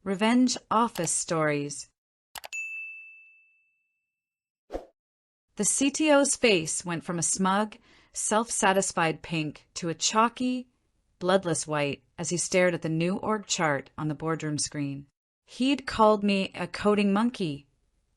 Revenge Office Stories. The CTO's face went from a smug, self-satisfied pink to a chalky, bloodless white as he stared at the new org chart on the boardroom screen. He'd called me a coding monkey,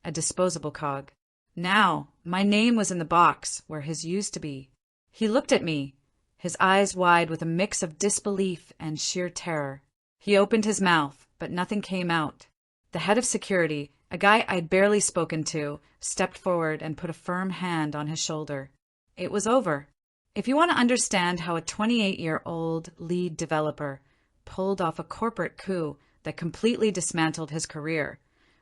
a disposable cog. Now, my name was in the box where his used to be. He looked at me, his eyes wide with a mix of disbelief and sheer terror. He opened his mouth, but nothing came out. The head of security, a guy I'd barely spoken to, stepped forward and put a firm hand on his shoulder. It was over. If you want to understand how a 28-year-old lead developer pulled off a corporate coup that completely dismantled his career,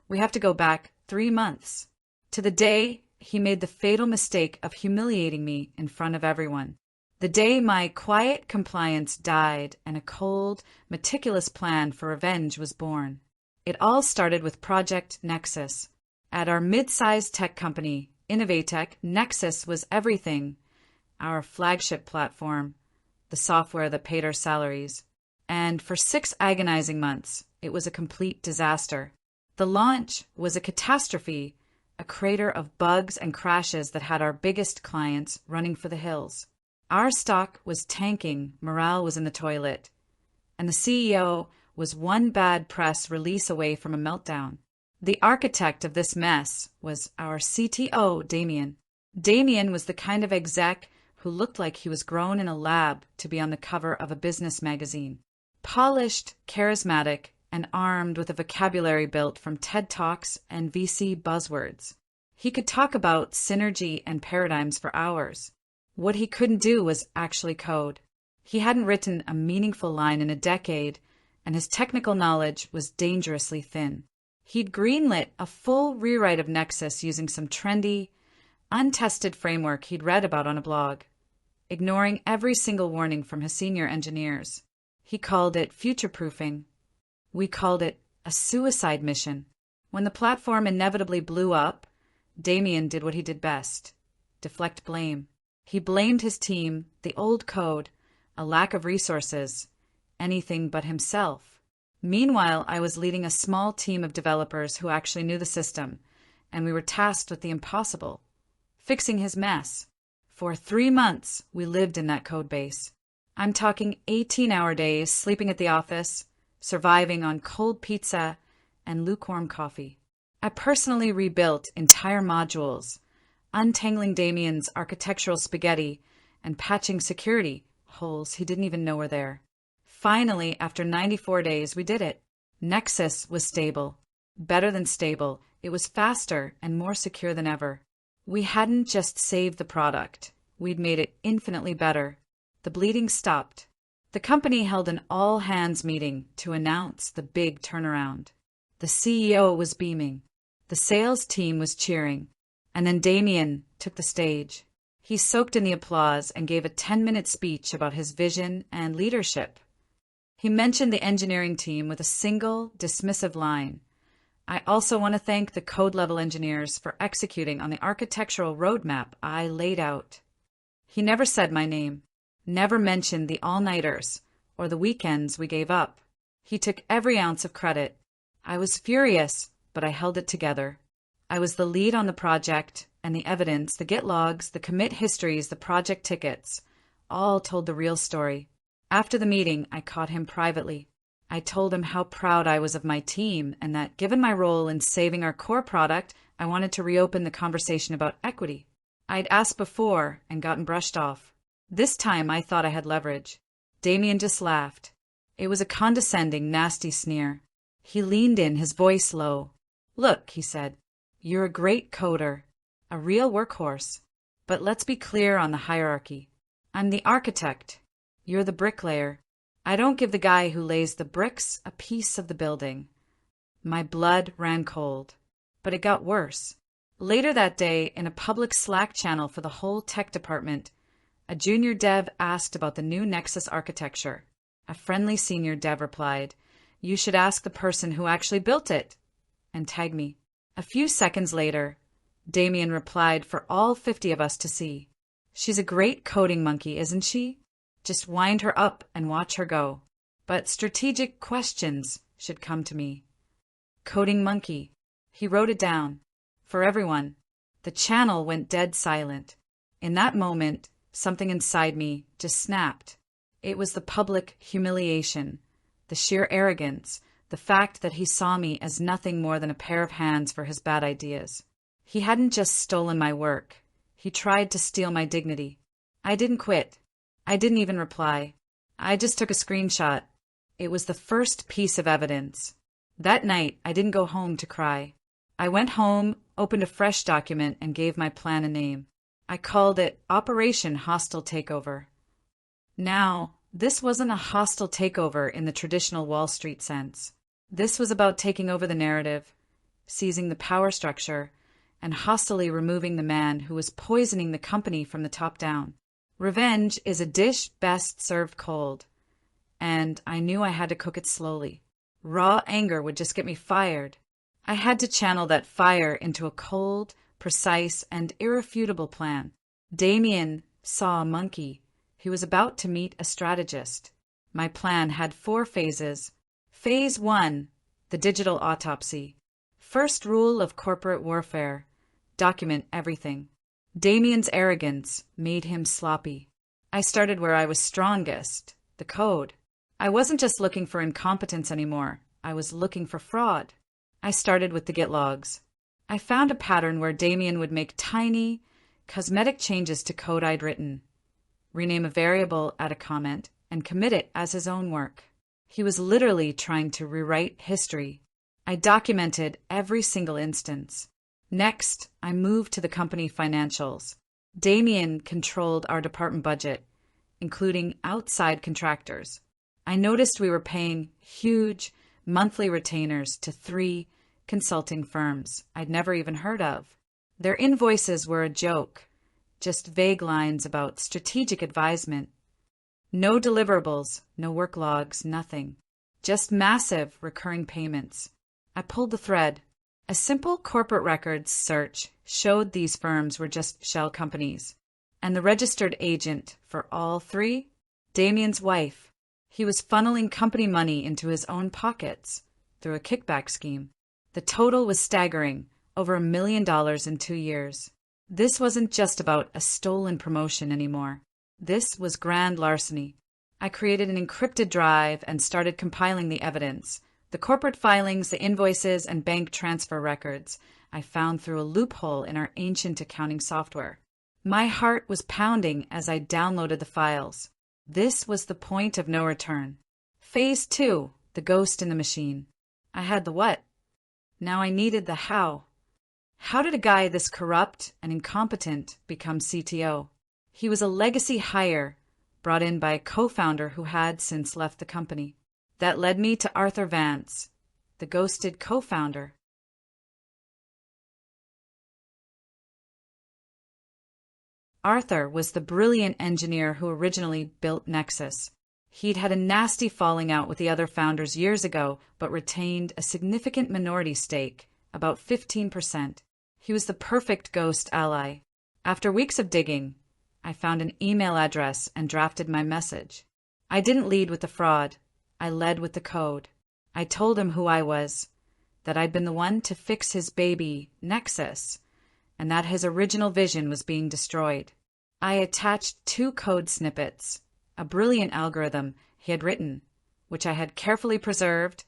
we have to go back 3 months, to the day he made the fatal mistake of humiliating me in front of everyone. The day my quiet compliance died and a cold, meticulous plan for revenge was born. It all started with Project Nexus. At our mid-sized tech company, Innovatech, Nexus was everything. Our flagship platform, the software that paid our salaries. And for 6 agonizing months, it was a complete disaster. The launch was a catastrophe, a crater of bugs and crashes that had our biggest clients running for the hills. Our stock was tanking, morale was in the toilet, and the CEO was one bad press release away from a meltdown. The architect of this mess was our CTO, Damien. Damien was the kind of exec who looked like he was grown in a lab to be on the cover of a business magazine. Polished, charismatic, and armed with a vocabulary built from TED Talks and VC buzzwords. He could talk about synergy and paradigms for hours. What he couldn't do was actually code. He hadn't written a meaningful line in a decade, and his technical knowledge was dangerously thin. He'd greenlit a full rewrite of Nexus using some trendy, untested framework he'd read about on a blog, ignoring every single warning from his senior engineers. He called it future-proofing. We called it a suicide mission. When the platform inevitably blew up, Damien did what he did best: deflect blame. He blamed his team, the old code, a lack of resources, anything but himself. Meanwhile, I was leading a small team of developers who actually knew the system, and we were tasked with the impossible: fixing his mess. For 3 months, we lived in that code base. I'm talking 18-hour days, sleeping at the office, surviving on cold pizza and lukewarm coffee. I personally rebuilt entire modules, untangling Damien's architectural spaghetti and patching security holes he didn't even know were there. Finally, after 94 days, we did it. Nexus was stable. Better than stable. It was faster and more secure than ever. We hadn't just saved the product. We'd made it infinitely better. The bleeding stopped. The company held an all-hands meeting to announce the big turnaround. The CEO was beaming. The sales team was cheering. And then Damien took the stage. He soaked in the applause and gave a 10-minute speech about his vision and leadership. He mentioned the engineering team with a single, dismissive line: "I also want to thank the code-level engineers for executing on the architectural roadmap I laid out." He never said my name, never mentioned the all-nighters or the weekends we gave up. He took every ounce of credit. I was furious, but I held it together. I was the lead on the project, and the evidence, the Git logs, the commit histories, the project tickets, all told the real story. After the meeting, I caught him privately. I told him how proud I was of my team and that, given my role in saving our core product, I wanted to reopen the conversation about equity. I'd asked before and gotten brushed off. This time, I thought I had leverage. Damien just laughed. It was a condescending, nasty sneer. He leaned in, his voice low. "Look," he said, "you're a great coder, a real workhorse. But let's be clear on the hierarchy. I'm the architect. You're the bricklayer. I don't give the guy who lays the bricks a piece of the building." My blood ran cold. But it got worse. Later that day, in a public Slack channel for the whole tech department, a junior dev asked about the new Nexus architecture. A friendly senior dev replied, "You should ask the person who actually built it," and tag me. A few seconds later, Damien replied for all 50 of us to see, "She's a great coding monkey, isn't she? Just wind her up and watch her go. But strategic questions should come to me." Coding monkey. He wrote it down. For everyone. The channel went dead silent. In that moment, something inside me just snapped. It was the public humiliation, the sheer arrogance, the fact that he saw me as nothing more than a pair of hands for his bad ideas. He hadn't just stolen my work. He tried to steal my dignity. I didn't quit. I didn't even reply. I just took a screenshot. It was the first piece of evidence. That night, I didn't go home to cry. I went home, opened a fresh document, and gave my plan a name. I called it Operation Hostile Takeover. Now, this wasn't a hostile takeover in the traditional Wall Street sense. This was about taking over the narrative, seizing the power structure, and hostilely removing the man who was poisoning the company from the top down. Revenge is a dish best served cold, and I knew I had to cook it slowly. Raw anger would just get me fired. I had to channel that fire into a cold, precise, and irrefutable plan. Damien saw a monkey. He was about to meet a strategist. My plan had 4 phases. Phase 1, the digital autopsy. First rule of corporate warfare: document everything. Damien's arrogance made him sloppy. I started where I was strongest, the code. I wasn't just looking for incompetence anymore. I was looking for fraud. I started with the Git logs. I found a pattern where Damien would make tiny, cosmetic changes to code I'd written, rename a variable, add a comment, and commit it as his own work. He was literally trying to rewrite history. I documented every single instance. Next, I moved to the company financials. Damien controlled our department budget, including outside contractors. I noticed we were paying huge monthly retainers to 3 consulting firms I'd never even heard of. Their invoices were a joke, just vague lines about strategic advisement. No deliverables, no work logs, nothing. Just massive recurring payments. I pulled the thread. A simple corporate records search showed these firms were just shell companies. And the registered agent for all 3? Damien's wife. He was funneling company money into his own pockets through a kickback scheme. The total was staggering, over $1 million in 2 years. This wasn't just about a stolen promotion anymore. This was grand larceny. I created an encrypted drive and started compiling the evidence. The corporate filings, the invoices, and bank transfer records I found through a loophole in our ancient accounting software. My heart was pounding as I downloaded the files. This was the point of no return. Phase 2, the ghost in the machine. I had the what. Now I needed the how. How did a guy this corrupt and incompetent become CTO? He was a legacy hire brought in by a co-founder who had since left the company. That led me to Arthur Vance, the ghosted co-founder. Arthur was the brilliant engineer who originally built Nexus. He'd had a nasty falling out with the other founders years ago, but retained a significant minority stake, about 15%. He was the perfect ghost ally. After weeks of digging, I found an email address and drafted my message. I didn't lead with the fraud. I led with the code. I told him who I was, that I'd been the one to fix his baby, Nexus, and that his original vision was being destroyed. I attached 2 code snippets, a brilliant algorithm he had written, which I had carefully preserved,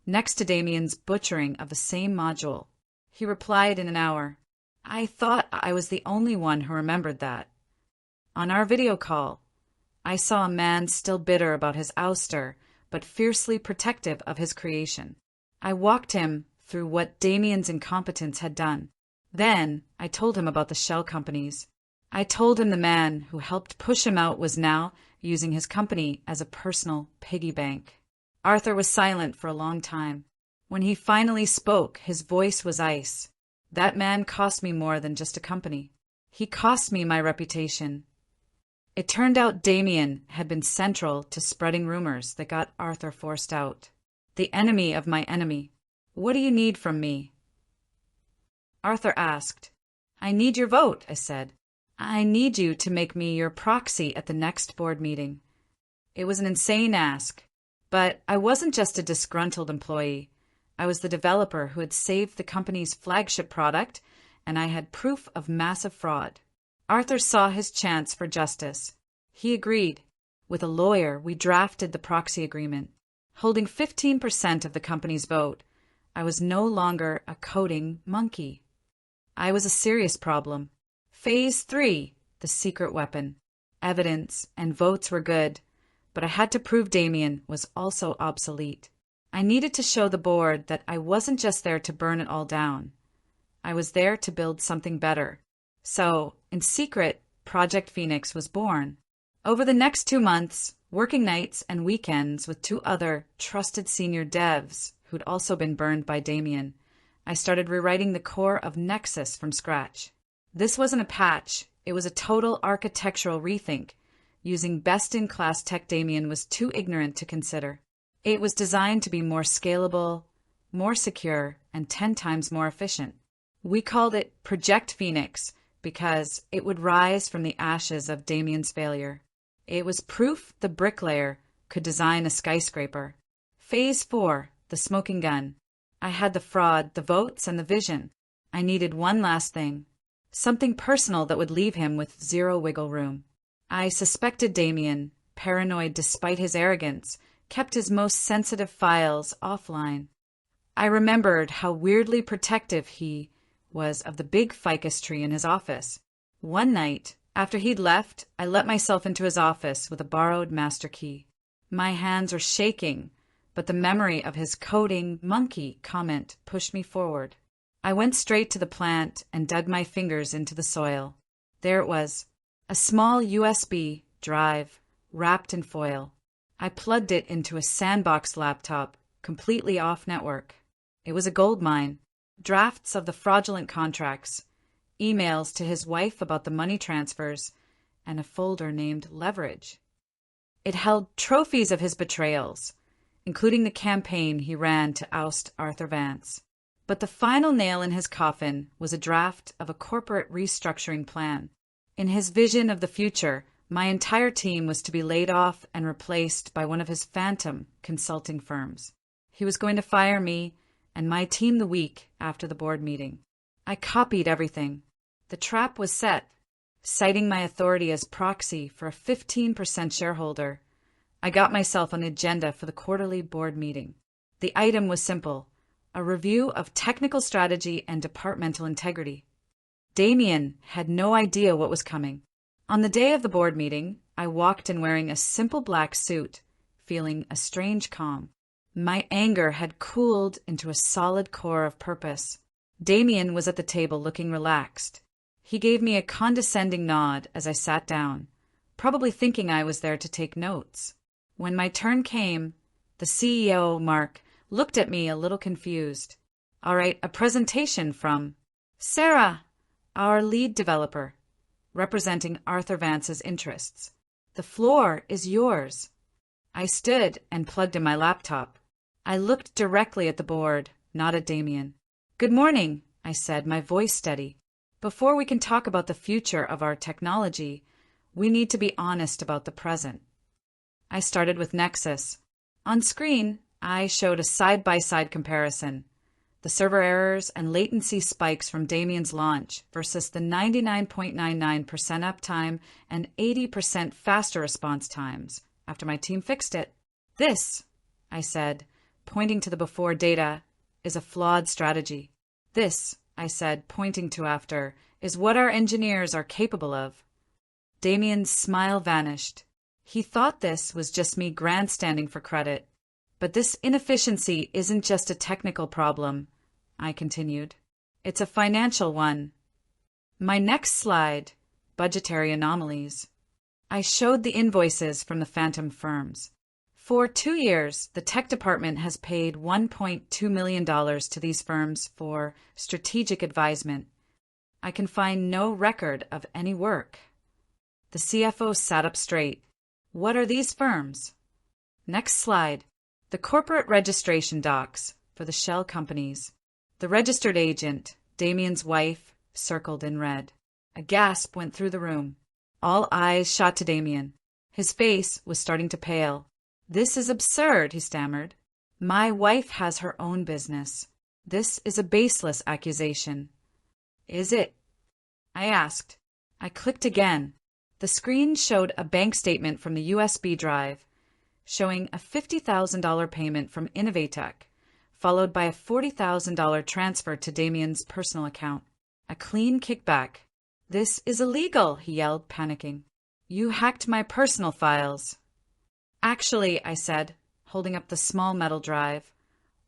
next to Damien's butchering of the same module. He replied in an hour. I thought I was the only one who remembered that. On our video call, I saw a man still bitter about his ouster, but fiercely protective of his creation. I walked him through what Damien's incompetence had done. Then I told him about the shell companies. I told him the man who helped push him out was now using his company as a personal piggy bank. Arthur was silent for a long time. When he finally spoke, his voice was ice. That man cost me more than just a company. He cost me my reputation. It turned out Damien had been central to spreading rumors that got Arthur forced out. The enemy of my enemy. What do you need from me? Arthur asked. I need your vote, I said. I need you to make me your proxy at the next board meeting. It was an insane ask, but I wasn't just a disgruntled employee. I was the developer who had saved the company's flagship product, and I had proof of massive fraud. Arthur saw his chance for justice. He agreed. With a lawyer, we drafted the Proxy agreement. Holding 15% of the company's vote, I was no longer a coding monkey. I was a serious problem. Phase 3, the secret weapon. Evidence and votes were good, but I had to prove Damien was also obsolete. I needed to show the board that I wasn't just there to burn it all down. I was there to build something better. So, in secret, Project Phoenix was born. Over the next 2 months, working nights and weekends with 2 other trusted senior devs who'd also been burned by Damien, I started rewriting the core of Nexus from scratch. This wasn't a patch, it was a total architectural rethink, using best-in-class tech Damien was too ignorant to consider. It was designed to be more scalable, more secure, and 10 times more efficient. We called it Project Phoenix because it would rise from the ashes of Damien's failure. It was proof the bricklayer could design a skyscraper. Phase 4, the smoking gun. I had the fraud, the votes, and the vision. I needed one last thing. Something personal that would leave him with zero wiggle room. I suspected Damien, paranoid despite his arrogance, kept his most sensitive files offline. I remembered how weirdly protective he was of the big ficus tree in his office. One night, after he'd left, I let myself into his office with a borrowed master key. My hands were shaking, but the memory of his coding monkey comment pushed me forward. I went straight to the plant and dug my fingers into the soil. There it was, a small USB drive wrapped in foil. I plugged it into a sandbox laptop, completely off-network. It was a goldmine. Drafts of the fraudulent contracts, emails to his wife about the money transfers, and a folder named Leverage. It held trophies of his betrayals, including the campaign he ran to oust Arthur Vance. But the final nail in his coffin was a draft of a corporate restructuring plan. In his vision of the future, my entire team was to be laid off and replaced by one of his phantom consulting firms. He was going to fire me and my team the week after the board meeting. I copied everything. The trap was set. Citing my authority as proxy for a 15% shareholder, I got myself on the agenda for the quarterly board meeting. The item was simple: a review of technical strategy and departmental integrity. Damien had no idea what was coming. On the day of the board meeting, I walked in wearing a simple black suit, feeling a strange calm. My anger had cooled into a solid core of purpose. Damien was at the table looking relaxed. He gave me a condescending nod as I sat down, probably thinking I was there to take notes. When my turn came, the CEO, Mark, looked at me a little confused. "All right, a presentation from Sarah, our lead developer, representing Arthur Vance's interests. The floor is yours." I stood and plugged in my laptop. I looked directly at the board, not at Damien. "Good morning," I said, my voice steady. "Before we can talk about the future of our technology, we need to be honest about the present." I started with Nexus. On screen, I showed a side-by-side comparison. The server errors and latency spikes from Damien's launch versus the 99.99% uptime and 80% faster response times after my team fixed it. "This," I said, pointing to the before data, "is a flawed strategy. This," I said, pointing to after, "is what our engineers are capable of." Damien's smile vanished. He thought this was just me grandstanding for credit. "But this inefficiency isn't just a technical problem," I continued. "It's a financial one." My next slide, budgetary anomalies. I showed the invoices from the phantom firms. For 2 years, the tech department has paid $1.2 million to these firms for strategic advisement. I can find no record of any work. The CFO sat up straight. "What are these firms?" Next slide. The corporate registration docs for the shell companies. The registered agent, Damien's wife, circled in red. A gasp went through the room. All eyes shot to Damien. His face was starting to pale. "This is absurd," he stammered. My wife has her own business. This is a baseless accusation. Is it? I asked. I clicked again. The screen showed a bank statement from the USB drive, showing a $50,000 payment from Innovatech, followed by a $40,000 transfer to Damien's personal account. A clean kickback. This is illegal, he yelled, panicking. You hacked my personal files. Actually, I said, holding up the small metal drive,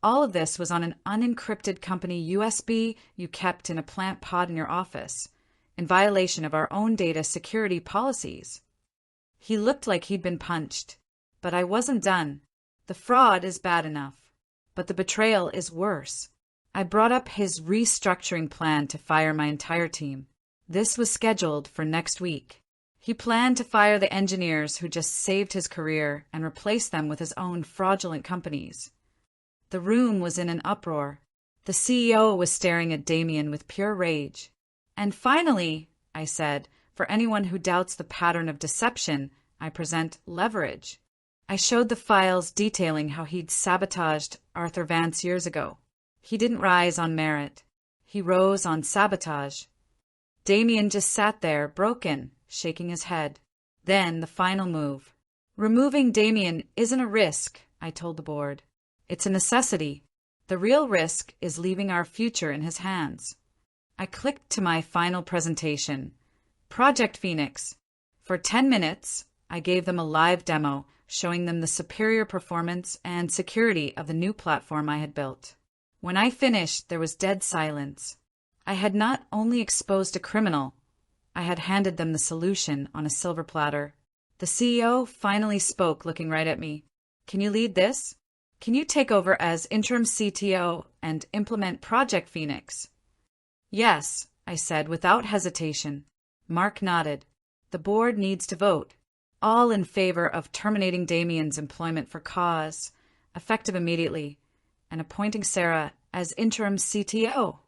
all of this was on an unencrypted company USB you kept in a plant pod in your office, in violation of our own data security policies. He looked like he'd been punched, but I wasn't done. The fraud is bad enough, but the betrayal is worse. I brought up his restructuring plan to fire my entire team. This was scheduled for next week. He planned to fire the engineers who just saved his career and replace them with his own fraudulent companies. The room was in an uproar. The CEO was staring at Damien with pure rage. And finally, I said, for anyone who doubts the pattern of deception, I present leverage. I showed the files detailing how he'd sabotaged Arthur Vance years ago. He didn't rise on merit. He rose on sabotage. Damien just sat there, broken, shaking his head. Then the final move. Removing Damien isn't a risk, I told the board. It's a necessity. The real risk is leaving our future in his hands. I clicked to my final presentation. Project Phoenix. For 10 minutes, I gave them a live demo, showing them the superior performance and security of the new platform I had built. When I finished, there was dead silence. I had not only exposed a criminal, I had handed them the solution on a silver platter. The CEO finally spoke, looking right at me. Can you lead this? Can you take over as interim CTO and implement Project Phoenix? Yes, I said without hesitation. Mark nodded. The board needs to vote. All in favor of terminating Damien's employment for cause, effective immediately, and appointing Sarah as interim CTO.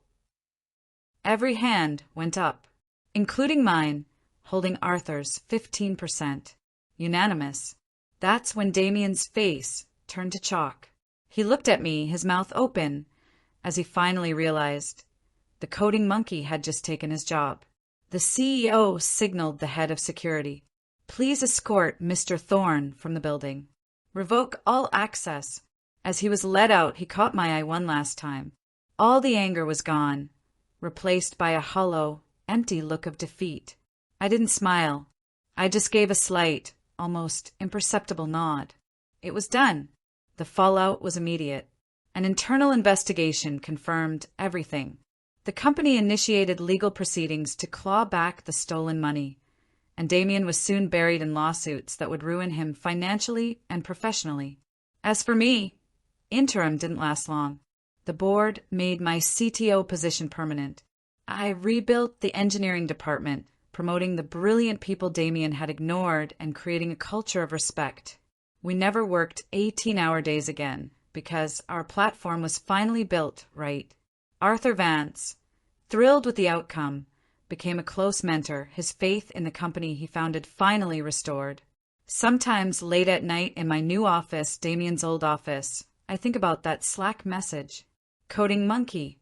Every hand went up, including mine, holding Arthur's 15%. Unanimous. That's when Damien's face turned to chalk. He looked at me, his mouth open, as he finally realized the coding monkey had just taken his job. The CEO signaled the head of security. Please escort Mr. Thorne from the building. Revoke all access. As he was led out, he caught my eye one last time. All the anger was gone, replaced by a hollow, empty look of defeat. I didn't smile. I just gave a slight, almost imperceptible nod. It was done. The fallout was immediate. An internal investigation confirmed everything. The company initiated legal proceedings to claw back the stolen money, and Damien was soon buried in lawsuits that would ruin him financially and professionally. As for me, Interim didn't last long. The board made my CTO position permanent. I rebuilt the engineering department, promoting the brilliant people Damien had ignored and creating a culture of respect. We never worked 18-hour days again because our platform was finally built right. Arthur Vance, thrilled with the outcome, became a close mentor, his faith in the company he founded finally restored. Sometimes late at night in my new office, Damien's old office, I think about that Slack message. Coding monkey.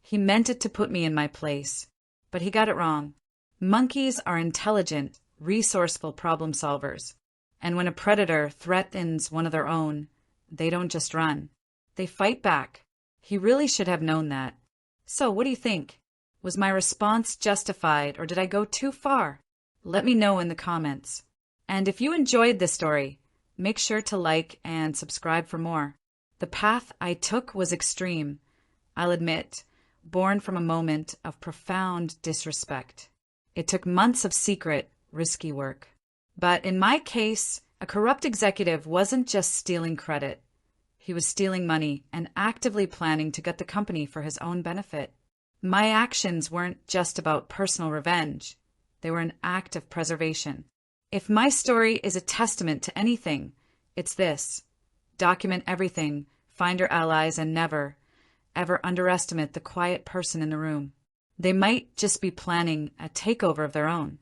He meant it to put me in my place, but he got it wrong. Monkeys are intelligent, resourceful problem solvers, and when a predator threatens one of their own, they don't just run. They fight back. He really should have known that. So, what do you think? Was my response justified, or did I go too far? Let me know in the comments. And if you enjoyed this story, make sure to like and subscribe for more. The path I took was extreme, I'll admit, born from a moment of profound disrespect. It took months of secret, risky work. But in my case, a corrupt executive wasn't just stealing credit. He was stealing money and actively planning to gut the company for his own benefit. My actions weren't just about personal revenge. They were an act of preservation. If my story is a testament to anything, it's this. Document everything, find your allies, and never, ever underestimate the quiet person in the room. They might just be planning a takeover of their own.